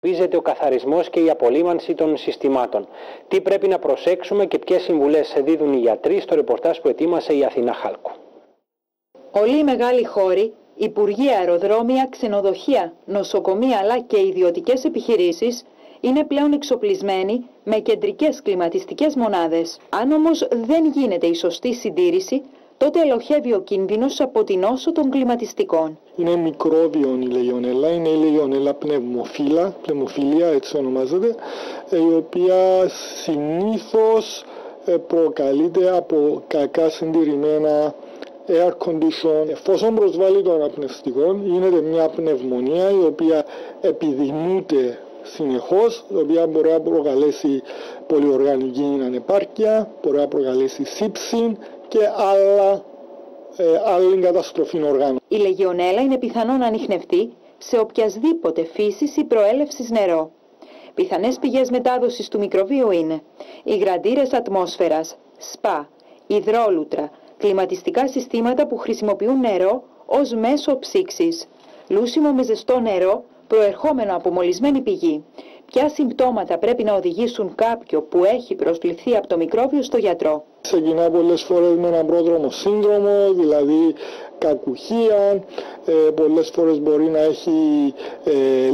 Βίζεται ο καθαρισμός και η απολύμανση των συστημάτων. Τι πρέπει να προσέξουμε και ποιες συμβουλές δίδουν οι γιατροί στο ρεπορτάζ που ετοίμασε η Αθηνά Χάλκο. Όλοι οι μεγάλοι χώροι, υπουργεία, αεροδρόμια, ξενοδοχεία, νοσοκομεία αλλά και ιδιωτικές επιχειρήσεις είναι πλέον εξοπλισμένοι με κεντρικές κλιματιστικές μονάδες. Αν όμως δεν γίνεται η σωστή συντήρηση, τότε ελοχεύει ο κίνδυνος από την νόσο των κλιματιστικών. Είναι μικρόβιο η Λεγιονέλα, είναι η Λεγιονέλα πνευμοφιλία έτσι ονομάζεται, η οποία συνήθως προκαλείται από κακά συντηρημένα air condition. Εφόσον προσβάλλει το αναπνευστικό, γίνεται μια πνευμονία η οποία επιδεινούται συνεχώς, η οποία μπορεί να προκαλέσει πολυοργανική ανεπάρκεια, μπορεί να προκαλέσει σύψη και άλλη καταστροφή οργάνων. Η Λεγιονέλα είναι πιθανό να ανιχνευτεί σε οποιασδήποτε φύσης ή προέλευσης νερό. Πιθανές πηγές μετάδοσης του μικροβίου είναι υγραντήρες ατμόσφαιρας, σπα, υδρόλουτρα, κλιματιστικά συστήματα που χρησιμοποιούν νερό ως μέσο ψήξης, λούσιμο με ζεστό νερό προερχόμενο από μολυσμένη πηγή. Ποια συμπτώματα πρέπει να οδηγήσουν κάποιον που έχει προσβληθεί από το μικρόβιο στο γιατρό. Ξεκινά πολλές φορές με ένα πρόδρομο σύνδρομο, δηλαδή κακουχία, πολλές φορές μπορεί να έχει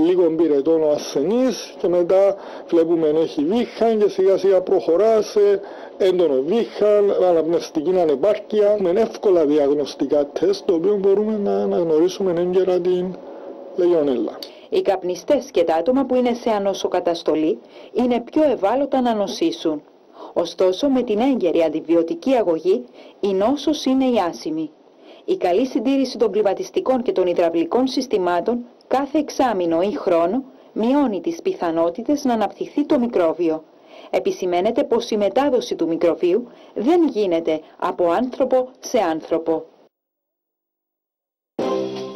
λίγο πυρετών ο ασθενής και μετά βλέπουμε να έχει βήχαν και σιγά σιγά προχωρά σε έντονο βήχαν, αναπνευστική ανεπάρκεια, με εύκολα διαγνωστικά τεστ, το οποίο μπορούμε να αναγνωρίσουμε έγκαιρα την Λεγιονέλα. Οι καπνιστές και τα άτομα που είναι σε ανοσοκαταστολή είναι πιο ευάλωτα να νοσήσουν. Ωστόσο, με την έγκαιρη αντιβιωτική αγωγή, η νόσος είναι η άσημη. Η καλή συντήρηση των κλιματιστικών και των υδραυλικών συστημάτων κάθε εξάμηνο ή χρόνο μειώνει τις πιθανότητες να αναπτυχθεί το μικρόβιο. Επισημαίνεται πως η μετάδοση του μικροβίου δεν γίνεται από άνθρωπο σε άνθρωπο.